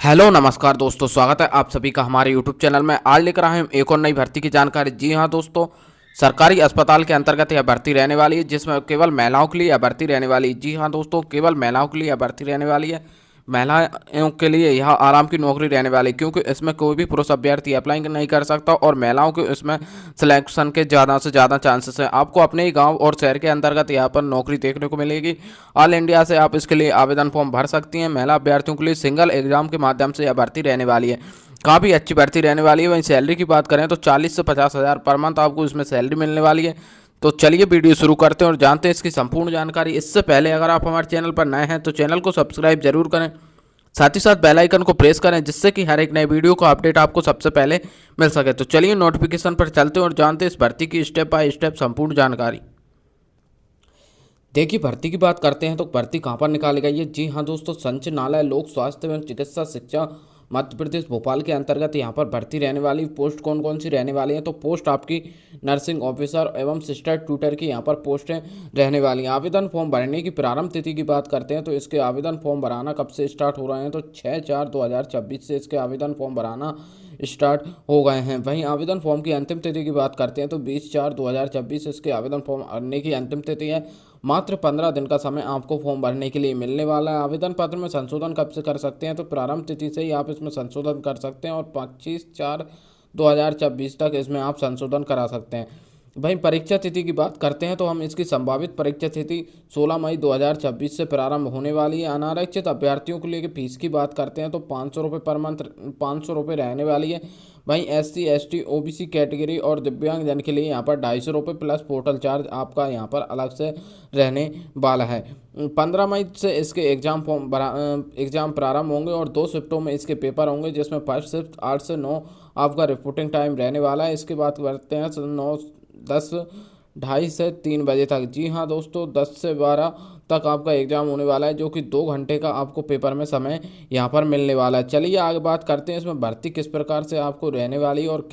Hello नमस्कार दोस्तों, स्वागत है आप सभी का हमारे यूट्यूब चैनल में। आज लेकर आए हम एक और नई भर्ती की जानकारी। जी हाँ दोस्तों, सरकारी अस्पताल के अंतर्गत यह भर्ती रहने वाली है, जिसमें केवल महिलाओं के लिए यह भर्ती रहने वाली है। जी हाँ दोस्तों, केवल महिलाओं के लिए यह भर्ती रहने वाली है। महिलाओं के लिए यह आराम की नौकरी रहने वाली है, क्योंकि इसमें कोई भी पुरुष अभ्यर्थी अप्लाई नहीं कर सकता और महिलाओं के इसमें सिलेक्शन के ज़्यादा से ज़्यादा चांसेस हैं। आपको अपने ही गांव और शहर के अंतर्गत यहाँ पर नौकरी देखने को मिलेगी। ऑल इंडिया से आप इसके लिए आवेदन फॉर्म भर सकती हैं। महिला अभ्यर्थियों के लिए सिंगल एग्जाम के माध्यम से यह भर्ती रहने वाली है। काफ़ी अच्छी भर्ती रहने वाली है। वहीं सैलरी की बात करें तो 40 से 50 हज़ार पर मंथ आपको इसमें सैलरी मिलने वाली है। तो चलिए वीडियो शुरू करते हैं और जानते हैं इसकी संपूर्ण जानकारी। इससे पहले अगर आप हमारे चैनल पर नए हैं तो चैनल को सब्सक्राइब जरूर करें, साथ ही साथ बेल आइकन को प्रेस करें, जिससे कि हर एक नए वीडियो का अपडेट आपको सबसे पहले मिल सके। तो चलिए नोटिफिकेशन पर चलते हैं और जानते हैं इस भर्ती की स्टेप बाय स्टेप संपूर्ण जानकारी। देखिए, भर्ती की बात करते हैं तो भर्ती कहाँ पर निकाली गई है। जी हाँ दोस्तों, संचालनालय लोक स्वास्थ्य एवं चिकित्सा शिक्षा मध्य प्रदेश भोपाल के अंतर्गत यहाँ पर भर्ती रहने वाली। पोस्ट कौन कौन सी रहने वाली है तो पोस्ट आपकी नर्सिंग ऑफिसर एवं सिस्टर ट्यूटर की यहाँ पर पोस्टें रहने वाली हैं। आवेदन फॉर्म भरने की प्रारंभ तिथि की बात करते हैं तो इसके आवेदन फॉर्म भराना कब से स्टार्ट हो रहे हैं तो 6/4/2026 से इसके आवेदन फॉर्म भराना स्टार्ट हो गए हैं। वहीं आवेदन फॉर्म की अंतिम तिथि की बात करते हैं तो 20/4/2026 इसके आवेदन फॉर्म भरने की अंतिम तिथि है। मात्र 15 दिन का समय आपको फॉर्म भरने के लिए मिलने वाला है। आवेदन पत्र में संशोधन कब से कर सकते हैं तो प्रारंभ तिथि से ही आप इसमें संशोधन कर सकते हैं और 25/4/2026 तक इसमें आप संशोधन करा सकते हैं। वहीं परीक्षा तिथि की बात करते हैं तो हम इसकी संभावित परीक्षा तिथि 16 मई 2026 से प्रारंभ होने वाली है। अनारक्षित अभ्यर्थियों के लिए फीस की बात करते हैं तो 500 रुपये पर मंथ 500 रुपये रहने वाली है। वहीं SC ST OBC कैटेगरी और दिव्यांगजन के लिए यहाँ पर 250 रुपये प्लस पोर्टल चार्ज आपका यहाँ पर अलग से रहने वाला है। 15 मई से इसके एग्ज़ाम प्रारंभ होंगे और 2 शिफ्टों में इसके पेपर होंगे, जिसमें फर्स्ट शिफ्ट 8 से 9 आपका रिपोर्टिंग टाइम रहने वाला है। इसके बाद करते हैं 10:30 से 3 बजे तक। जी हाँ दोस्तों, 10 से 12 तक आपका एग्ज़ाम होने वाला है, जो कि 2 घंटे का आपको पेपर में समय यहाँ पर मिलने वाला है। चलिए आगे बात करते हैं इसमें भर्ती किस प्रकार से आपको रहने वाली है और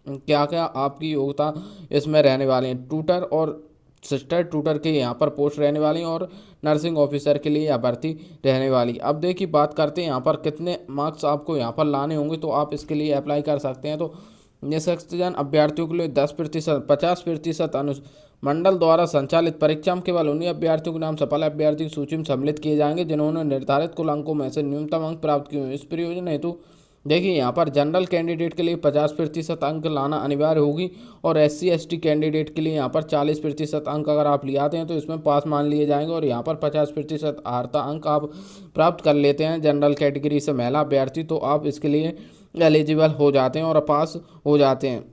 क्या क्या आपकी योग्यता इसमें रहने वाली है। ट्यूटर और सिस्टर ट्यूटर के यहाँ पर पोस्ट रहने वाली हैं और नर्सिंग ऑफिसर के लिए यह भर्ती रहने वाली। अब देखिए, बात करते हैं यहाँ पर कितने मार्क्स आपको यहाँ पर लाने होंगे तो आप इसके लिए अप्लाई कर सकते हैं। तो निष्ठजन अभ्यर्थियों के लिए 10% 50% मंडल द्वारा संचालित परीक्षा में केवल उन्हीं अभ्यर्थियों के नाम सफल अभ्यर्थी की सूची में सम्मिलित किए जाएंगे जिन्होंने निर्धारित कुल अंकों में से न्यूनतम अंक प्राप्त किए हैं। इस प्रयोजन हेतु देखिए, यहाँ पर जनरल कैंडिडेट के लिए 50% अंक लाना अनिवार्य होगी और SC ST कैंडिडेट के लिए यहाँ पर 40% अंक अगर आप ले आते हैं तो इसमें पास मान लिए जाएंगे और यहाँ पर 50% अर्हता अंक आप प्राप्त कर लेते हैं जनरल कैटेगरी से महिला अभ्यर्थी, तो आप इसके लिए एलिजिबल हो जाते हैं और पास हो जाते हैं।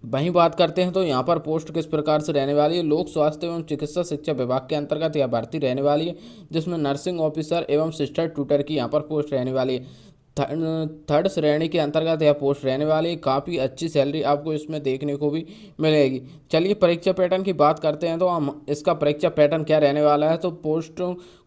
वहीं बात करते हैं तो यहाँ पर पोस्ट किस प्रकार से रहने वाली है। लोक स्वास्थ्य एवं चिकित्सा शिक्षा विभाग के अंतर्गत यह भर्ती रहने वाली है, जिसमें नर्सिंग ऑफिसर एवं सिस्टर ट्यूटर की यहाँ पर पोस्ट रहने वाली है। थर्ड श्रेणी के अंतर्गत यह पोस्ट रहने वाली है। काफ़ी अच्छी सैलरी आपको इसमें देखने को भी मिलेगी। चलिए परीक्षा पैटर्न की बात करते हैं तो हम इसका परीक्षा पैटर्न क्या रहने वाला है। तो पोस्ट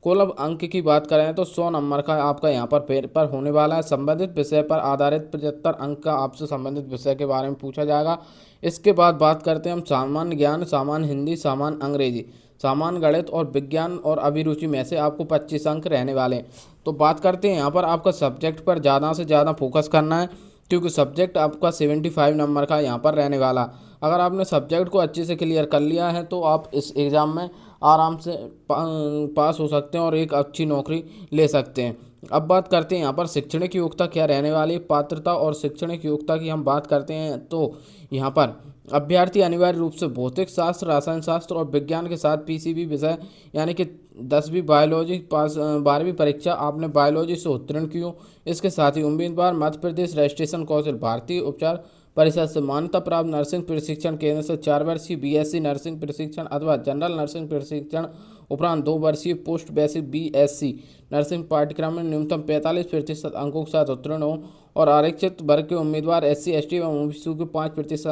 कुल अंक की बात करें तो 100 नंबर का आपका यहाँ पर पेपर होने वाला है। संबंधित विषय पर आधारित 75 अंक का आपसे संबंधित विषय के बारे में पूछा जाएगा। इसके बाद बात करते हैं हम सामान्य ज्ञान, सामान्य हिंदी, सामान्य अंग्रेजी, सामान्य गणित और विज्ञान और अभिरुचि में से आपको 25 अंक रहने वाले हैं। तो बात करते हैं यहाँ पर आपका सब्जेक्ट पर ज़्यादा से ज़्यादा फोकस करना है, क्योंकि सब्जेक्ट आपका 75 नंबर का यहाँ पर रहने वाला। अगर आपने सब्जेक्ट को अच्छे से क्लियर कर लिया है तो आप इस एग्ज़ाम में आराम से पास हो सकते हैं और एक अच्छी नौकरी ले सकते हैं। अब बात करते हैं यहाँ पर शैक्षणिक योग्यता क्या रहने वाली है। पात्रता और शैक्षणिक योग्यता की हम बात करते हैं तो यहाँ पर अभ्यर्थी अनिवार्य रूप से भौतिक शास्त्र, रसायन शास्त्र और विज्ञान के साथ PCB विषय यानी कि 10वीं बायोलॉजी पास 12वीं परीक्षा आपने बायोलॉजी से उत्तीर्ण की हो। इसके साथ ही उम्मीदवार मध्य प्रदेश रजिस्ट्रेशन काउंसिल, भारतीय उपचार परिषद से मान्यता प्राप्त नर्सिंग प्रशिक्षण केंद्र से 4 वर्षीय BSc नर्सिंग प्रशिक्षण अथवा जनरल नर्सिंग प्रशिक्षण उपरांत 2 वर्षीय पोस्ट बेसिक BSc नर्सिंग पाठ्यक्रम में न्यूनतम 45% अंकों के साथ उत्तीर्ण हो और आरक्षित वर्ग के उम्मीदवार SC ST एवं OBC के 5%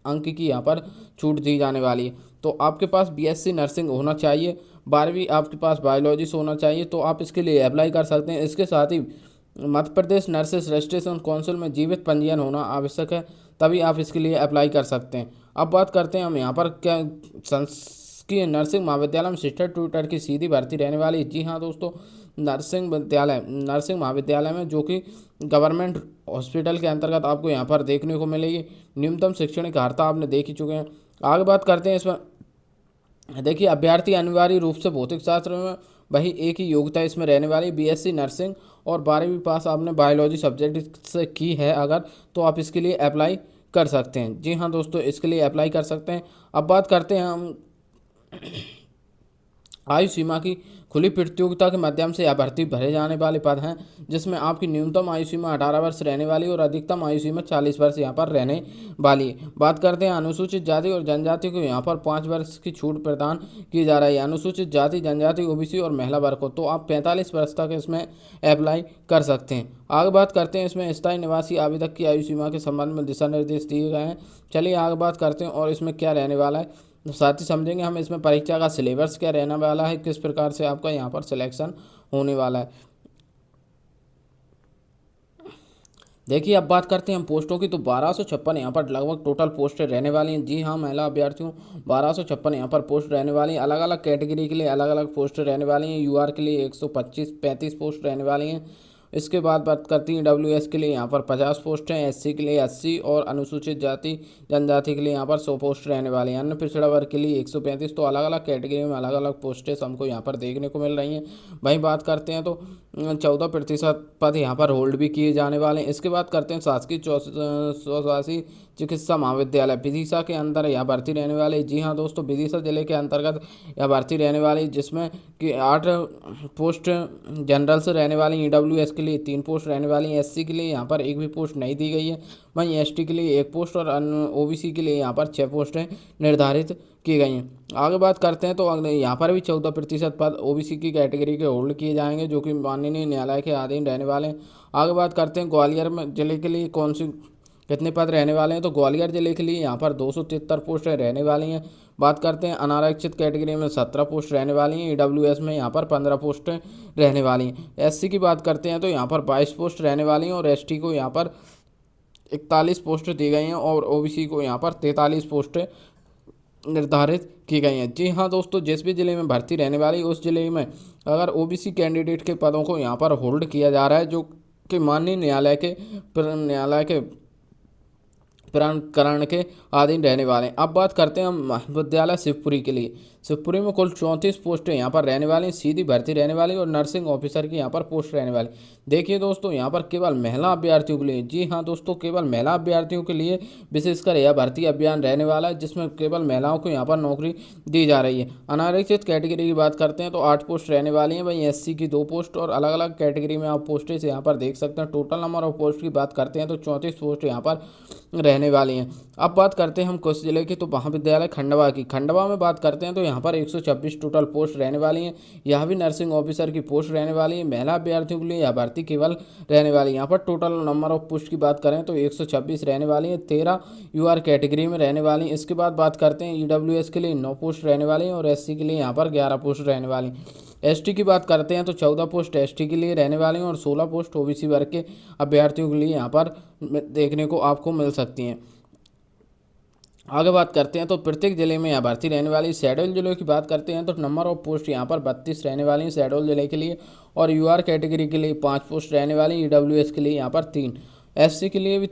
अंक की यहाँ पर छूट दी जाने वाली है। तो आपके पास BSc नर्सिंग होना चाहिए, 12वीं आपके पास बायोलॉजी से होना चाहिए, तो आप इसके लिए अप्लाई कर सकते हैं। इसके साथ ही Madhya Pradesh nurses registration council में जीवित पंजीयन होना आवश्यक है, तभी आप इसके लिए अप्लाई कर सकते हैं। अब बात करते हैं हम यहाँ पर क्या संस्कीय नर्सिंग महाविद्यालय में सिस्टर ट्यूटर की सीधी भर्ती रहने वाली है। जी हाँ दोस्तों, नर्सिंग महाविद्यालय में, जो कि गवर्नमेंट हॉस्पिटल के अंतर्गत आपको यहाँ पर देखने को मिलेगी। न्यूनतम शैक्षणिक अर्हता आपने देख ही चुके हैं। आगे बात करते हैं इसमें, देखिए अभ्यर्थी अनिवार्य रूप से भौतिक शास्त्र में वही एक ही योग्यता इसमें रहने वाली बीएससी नर्सिंग और 12वीं पास आपने बायोलॉजी सब्जेक्ट से की है अगर, तो आप इसके लिए अप्लाई कर सकते हैं। जी हाँ दोस्तों, इसके लिए अप्लाई कर सकते हैं। अब बात करते हैं हम आयु सीमा की। खुली प्रतियोगिता के माध्यम से यह भर्ती भरे जाने वाले पद हैं, जिसमें आपकी न्यूनतम आयु सीमा 18 वर्ष रहने वाली और अधिकतम आयु सीमा 40 वर्ष यहाँ पर रहने वाली है। बात करते हैं अनुसूचित जाति और जनजाति को, यहाँ पर 5 वर्ष की छूट प्रदान की जा रही है। अनुसूचित जाति, जनजाति, ओबीसी और महिला वर्ग को तो आप 45 वर्ष तक इसमें अप्लाई कर सकते हैं। आगे बात करते हैं इसमें स्थायी निवासी आवेदक की आयु सीमा के संबंध में दिशा निर्देश दिए गए हैं। चलिए आगे बात करते हैं और इसमें क्या रहने वाला है तो साथ ही समझेंगे हम इसमें परीक्षा का सिलेबस क्या रहने वाला है, किस प्रकार से आपका यहाँ पर सिलेक्शन होने वाला है। देखिए अब बात करते हैं हम पोस्टों की, तो 1256 यहाँ पर लगभग टोटल पोस्टें रहने वाली हैं। जी हाँ महिला अभ्यर्थियों, 1256 यहाँ पर पोस्ट रहने वाली हैं। अलग अलग कैटेगरी के लिए अलग अलग पोस्ट रहने वाली हैं। यूआर के लिए 135 पोस्ट रहने वाली हैं। इसके बाद बात करती हैं डब्ल्यूएस के लिए यहाँ पर 50 पोस्ट हैं, एससी के लिए 80 और अनुसूचित जाति जनजाति के लिए यहाँ पर 100 पोस्ट रहने वाली हैं। अन्य पिछड़ा वर्ग के लिए 135। तो अलग अलग कैटेगरी में अलग अलग पोस्टें हमको यहाँ पर देखने को मिल रही हैं। वहीं बात करते हैं तो 14% पद यहाँ पर होल्ड भी किए जाने वाले हैं। इसके बाद करते हैं शासकीय स्वशासी चिकित्सा महाविद्यालय विदिशा के अंदर यह भर्ती रहने वाली। जी हाँ दोस्तों, विदिशा जिले के अंतर्गत यह भर्ती रहने वाली, जिसमें कि 8 पोस्ट जनरल से रहने वाली। ईडब्ल्यूएस के लिए 3 पोस्ट रहने वाली हैं। एससी के लिए यहाँ पर एक भी पोस्ट नहीं दी गई है। वहीं एसटी के लिए 1 पोस्ट और ओबीसी के लिए यहाँ पर 6 पोस्टें निर्धारित की गई हैं। आगे बात करते हैं तो यहाँ पर भी 14% पद ओबीसी की कैटेगरी के होल्ड किए जाएंगे, जो कि माननीय न्यायालय के अधीन रहने वाले हैं। आगे बात करते हैं ग्वालियर में जिले के लिए कितने पद रहने वाले हैं, तो ग्वालियर जिले के लिए यहाँ पर 273 पोस्टें रहने वाली हैं। बात करते हैं अनारक्षित कैटेगरी में 17 पोस्ट रहने वाली हैं। ईडब्ल्यूएस में यहाँ पर 15 पोस्टें रहने वाली हैं। एससी की बात करते हैं तो यहाँ पर 22 पोस्ट रहने वाली हैं और एसटी को यहाँ पर 41 पोस्ट दी गई हैं और ओबीसी को यहाँ पर 43 पोस्टें निर्धारित की गई हैं। जी हाँ दोस्तों, जिस भी जिले में भर्ती रहने वाली उस जिले में अगर ओबीसी कैंडिडेट के पदों को यहाँ पर होल्ड किया जा रहा है, जो कि माननीय न्यायालय के प्राधिकरण के अधीन रहने वाले हैं। अब बात करते हैं हम महाविद्यालय शिवपुरी के लिए। शिवपुरी में कुल 34 पोस्टें यहाँ पर रहने वाली, सीधी भर्ती रहने वाली और नर्सिंग ऑफिसर की यहाँ पर पोस्ट रहने वाली। देखिए दोस्तों, यहाँ पर केवल महिला अभ्यर्थियों के लिए, जी हाँ दोस्तों, केवल महिला अभ्यर्थियों के लिए विशेषकर यह भर्ती अभियान रहने वाला है, जिसमें केवल महिलाओं को यहाँ पर नौकरी दी जा रही है। अनारक्षित कैटेगरी की बात करते हैं तो 8 पोस्ट रहने वाली हैं। वहीं एससी की 2 पोस्ट और अलग अलग कैटेगरी में आप पोस्टें यहाँ पर देख सकते हैं। टोटल नंबर ऑफ पोस्ट की बात करते हैं तो 34 पोस्ट यहाँ पर रहने वाली हैं। अब बात करते हैं हम कुछ जिले की, तो महाविद्यालय खंडवा की। खंडवा में बात करते हैं तो यहाँ पर 126 टोटल पोस्ट रहने वाली हैं। यह भी नर्सिंग ऑफिसर की पोस्ट रहने वाली है। महिला अभ्यर्थियों के लिए यह भर्ती केवल रहने वाली है। यहाँ पर टोटल नंबर ऑफ पोस्ट की बात करें तो 126 रहने वाली है। 13 यूआर कैटेगरी में रहने वाली हैं। इसके बाद बात करते हैं ईडब्ल्यूएस के लिए 9 पोस्ट रहने वाली हैं और एससी के लिए यहाँ पर 11 पोस्ट रहने वाली हैं। एसटी की बात करते हैं तो 14 पोस्ट एसटी के लिए रहने वाली हैं और 16 पोस्ट ओबीसी वर्ग के अभ्यर्थियों के लिए यहाँ पर देखने को आपको मिल सकती हैं। आगे बात करते हैं तो प्रत्येक जिले में यहाँ भर्ती रहने वाली। शेड्यूल जिले की बात करते हैं तो नंबर ऑफ पोस्ट यहाँ पर 32 रहने वाली हैं शेड्यूल जिले के लिए और यूआर कैटेगरी के लिए 5 पोस्ट रहने वाली। ईडब्ल्यूएस के लिए यहाँ पर 3, एससी के लिए भी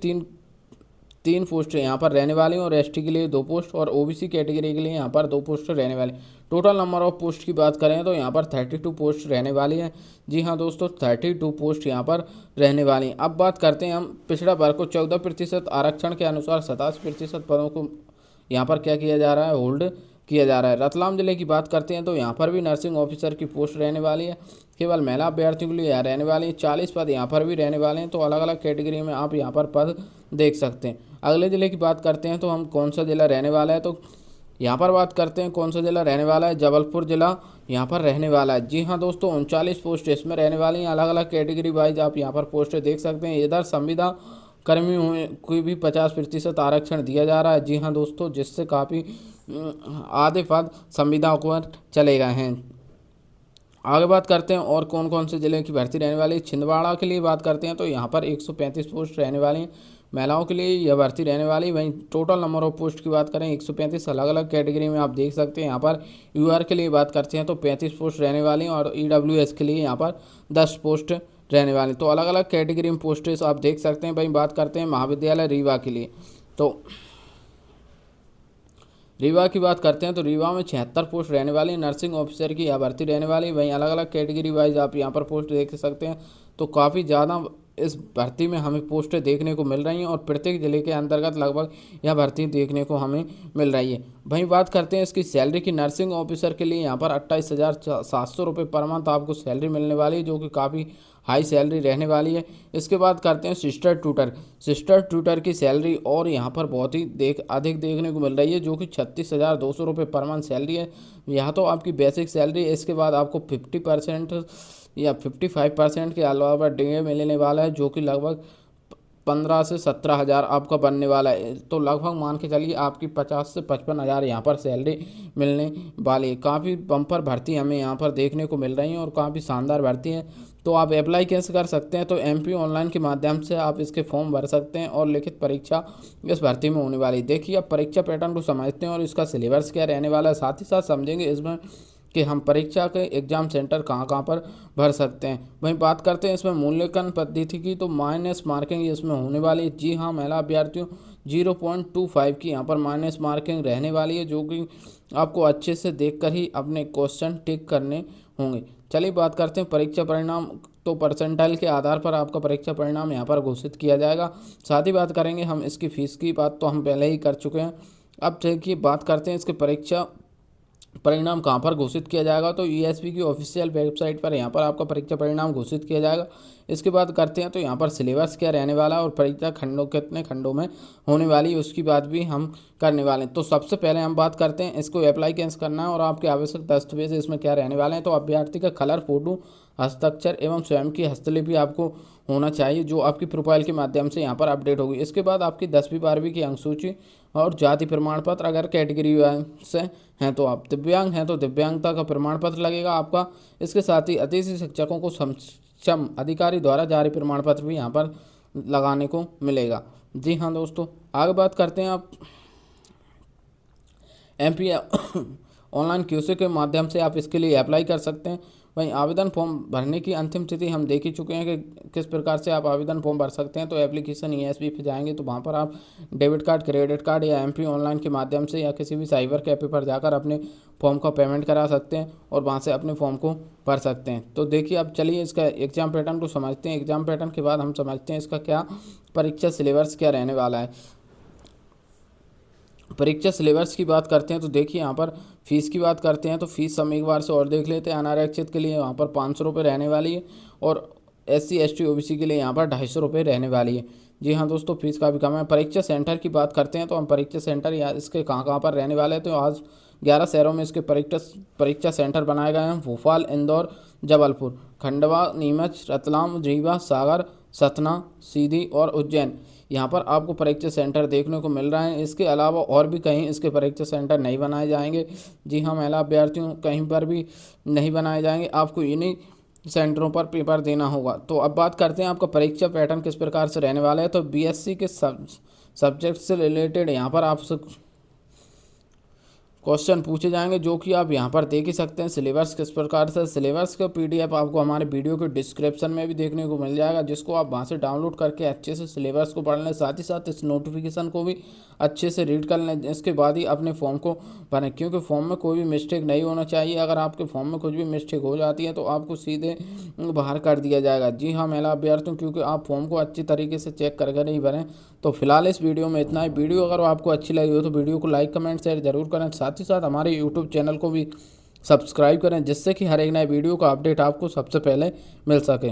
3 पोस्ट यहाँ पर रहने वाली और एसटी के लिए 2 पोस्ट और ओबीसी कैटेगरी के लिए यहाँ पर 2 पोस्ट रहने वाली। टोटल नंबर ऑफ पोस्ट की बात करें तो यहाँ पर 32 पोस्ट रहने वाली है। जी हाँ दोस्तों, 32 पोस्ट यहाँ पर रहने वाली हैं। अब बात करते हैं हम पिछड़ा वर्ग को 14% आरक्षण के अनुसार 27% पदों को यहाँ पर क्या किया जा रहा है, होल्ड किया जा रहा है। रतलाम जिले की बात करते हैं तो यहाँ पर भी नर्सिंग ऑफिसर की पोस्ट रहने वाली है। केवल महिला अभ्यर्थियों के लिए यहाँ रहने वाली है। 40 पद यहाँ पर भी रहने वाले हैं। तो अलग अलग कैटेगरी में आप यहाँ पर पद देख सकते हैं। अगले ज़िले की बात करते हैं तो हम कौन सा ज़िला रहने वाला है, तो यहाँ पर बात करते हैं कौन सा ज़िला रहने वाला है। जबलपुर ज़िला यहाँ पर रहने वाला है। जी हाँ दोस्तों, 39 पोस्ट इसमें रहने वाली हैं। अलग अलग कैटेगरी वाइज आप यहाँ पर पोस्टें देख सकते हैं। इधर संविदा कर्मियों को भी 50% आरक्षण दिया जा रहा है। जी हाँ दोस्तों, जिससे काफ़ी आधे पद संविदा पर चले गए हैं। आगे बात करते हैं और कौन कौन से ज़िले की भर्ती रहने वाली है। छिंदवाड़ा के लिए बात करते हैं तो यहाँ पर 135 पोस्ट रहने वाली हैं महिलाओं के लिए, यह भर्ती रहने वाली। वहीं टोटल नंबर ऑफ पोस्ट की बात करें 135 अलग अलग कैटेगरी में आप देख सकते हैं। यहाँ पर यूआर के लिए बात करते हैं तो 35 पोस्ट रहने वाली हैं और ईडब्ल्यूएस के लिए यहाँ पर 10 पोस्ट रहने वाली। तो अलग अलग कैटेगरी में पोस्टेज आप देख सकते हैं। वहीं बात करते हैं महाविद्यालय रीवा के लिए, तो रीवा की बात करते हैं तो रीवा में 76 पोस्ट रहने वाली, नर्सिंग ऑफिसर की यह भर्ती रहने वाली। वहीं अलग अलग कैटेगरी वाइज आप यहाँ पर पोस्ट देख सकते हैं। तो काफ़ी ज़्यादा इस भर्ती में हमें पोस्टें देखने को मिल रही हैं और प्रत्येक जिले के अंतर्गत लगभग यह भर्ती देखने को हमें मिल रही है। वहीं बात करते हैं इसकी सैलरी की। नर्सिंग ऑफिसर के लिए यहाँ पर 28,700 रुपये पर मंथ आपको सैलरी मिलने वाली है, जो कि काफ़ी हाई सैलरी रहने वाली है। इसके बाद करते हैं सिस्टर ट्यूटर की सैलरी और यहाँ पर बहुत ही अधिक देखने को मिल रही है, जो कि 36,200 रुपये पर मंथ सैलरी है। यहाँ तो आपकी बेसिक सैलरी है, इसके बाद आपको 50% या 55% के अलावा डीए मिलने वाला है, जो कि लगभग 15 से 17 हज़ार आपका बनने वाला है। तो लगभग मान के चलिए आपकी 50 से 55 हज़ार यहाँ पर सैलरी मिलने वाली है। काफ़ी बम्पर भर्ती हमें यहाँ पर देखने को मिल रही है और काफ़ी शानदार भर्ती है। तो आप अप्लाई कैसे कर सकते हैं, तो एमपी ऑनलाइन के माध्यम से आप इसके फॉर्म भर सकते हैं और लिखित परीक्षा इस भर्ती में होने वाली है। देखिए आप परीक्षा पैटर्न को समझते हैं और इसका सिलेबस क्या रहने वाला है, साथ ही साथ समझेंगे इसमें कि हम परीक्षा के एग्ज़ाम सेंटर कहाँ कहाँ पर भर सकते हैं। वहीं बात करते हैं इसमें मूल्यांकन पद्धति की, तो माइनस मार्किंग इसमें होने वाली है। जी हाँ महिला अभ्यर्थियों 0.25 की यहाँ पर माइनस मार्किंग रहने वाली है, जो कि आपको अच्छे से देखकर ही अपने क्वेश्चन टिक करने होंगे। चलिए बात करते हैं परीक्षा परिणाम। तो परसेंटाइल के आधार पर आपका परीक्षा परिणाम यहाँ पर घोषित किया जाएगा। साथ ही बात करेंगे हम इसकी फ़ीस की, बात तो हम पहले ही कर चुके हैं। अब देखिए बात करते हैं इसके परीक्षा परिणाम कहाँ पर घोषित किया जाएगा, तो ईएसपी की ऑफिशियल वेबसाइट पर यहाँ पर आपका परीक्षा परिणाम घोषित किया जाएगा। इसके बाद करते हैं तो यहाँ पर सिलेबस क्या रहने वाला है और परीक्षा खंडों कितने खंडों में होने वाली है, उसकी बात भी हम करने वाले हैं। तो सबसे पहले हम बात करते हैं इसको अप्लाई कैसे करना है और आपके आवश्यक दस्तावेज इसमें क्या रहने वाले हैं। तो अभ्यर्थी का कलर फोटो, हस्ताक्षर एवं स्वयं की हस्तलिपि आपको होना चाहिए, जो आपकी प्रोफाइल के माध्यम से यहाँ पर अपडेट होगी। इसके बाद आपकी 10वीं 12वीं की अंक सूची और जाति प्रमाण पत्र, अगर कैटेगरी से हैं तो आप दिव्यांग हैं तो दिव्यांगता का प्रमाण पत्र लगेगा आपका। इसके साथ ही अतिथि शिक्षकों को सक्षम अधिकारी द्वारा जारी प्रमाण पत्र भी यहाँ पर लगाने को मिलेगा। जी हाँ दोस्तों, आगे बात करते हैं आप एमपी ऑनलाइन क्यूसी के माध्यम से आप इसके लिए अप्लाई कर सकते हैं। वहीं आवेदन फॉर्म भरने की अंतिम तिथि हम देख ही चुके हैं कि किस प्रकार से आप आवेदन फॉर्म भर सकते हैं। तो एप्लीकेशन ईएसपी पे जाएंगे तो वहाँ पर आप डेबिट कार्ड, क्रेडिट कार्ड या एमपी ऑनलाइन के माध्यम से या किसी भी साइबर कैफे पर जाकर अपने फॉर्म का पेमेंट करा सकते हैं और वहाँ से अपने फॉर्म को भर सकते हैं। तो देखिए अब चलिए इसका एग्ज़ाम पैटर्न को समझते हैं। एग्ज़ाम पैटर्न के बाद हम समझते हैं इसका क्या परीक्षा सिलेबस क्या रहने वाला है। परीक्षा सिलेबस की बात करते हैं तो देखिए यहाँ पर फ़ीस की बात करते हैं तो फ़ीस हम एक बार से और देख लेते हैं। अनारक्षित के लिए वहाँ पर 500 रुपये रहने वाली है और SC ST OBC के लिए यहाँ पर 250 रुपये रहने वाली है। जी हाँ दोस्तों, फीस काफ़ी कम है। परीक्षा सेंटर की बात करते हैं तो हम परीक्षा सेंटर या इसके कहाँ कहाँ पर रहने वाले हैं, तो आज 11 शहरों में इसके परीक्षा सेंटर बनाए गए हैं। भोपाल, इंदौर, जबलपुर, खंडवा, नीमच, रतलाम, रीवा, सागर, सतना, सीधी और उज्जैन यहाँ पर आपको परीक्षा सेंटर देखने को मिल रहे हैं। इसके अलावा और भी कहीं इसके परीक्षा सेंटर नहीं बनाए जाएंगे। जी हाँ महिला अभ्यर्थियों, कहीं पर भी नहीं बनाए जाएंगे, आपको इन्हीं सेंटरों पर पेपर देना होगा। तो अब बात करते हैं आपका परीक्षा पैटर्न किस प्रकार से रहने वाला है। तो बीएससी के सब्जेक्ट से रिलेटेड यहाँ पर आपसे क्वेश्चन पूछे जाएंगे, जो कि आप यहाँ पर देख ही सकते हैं। सिलेबस किस प्रकार से, सिलेबस का PDF आपको हमारे वीडियो के डिस्क्रिप्शन में भी देखने को मिल जाएगा, जिसको आप वहाँ से डाउनलोड करके अच्छे से सिलेबस को पढ़ लें। साथ ही साथ इस नोटिफिकेशन को भी अच्छे से रीड कर लें, इसके बाद ही अपने फॉर्म को भरें, क्योंकि फॉर्म में कोई भी मिस्टेक नहीं होना चाहिए। अगर आपके फॉर्म में कुछ भी मिस्टेक हो जाती है तो आपको सीधे बाहर कर दिया जाएगा। जी हाँ महिला अभ्यर्थियों, क्योंकि आप फॉर्म को अच्छी तरीके से चेक कर नहीं भरें। तो फिलहाल इस वीडियो में इतना ही। वीडियो अगर आपको अच्छी लगी हो तो वीडियो को लाइक, कमेंट, शेयर जरूर करें। साथ ही साथ हमारे यूट्यूब चैनल को भी सब्सक्राइब करें, जिससे कि हर एक नए वीडियो का अपडेट आपको सबसे पहले मिल सके।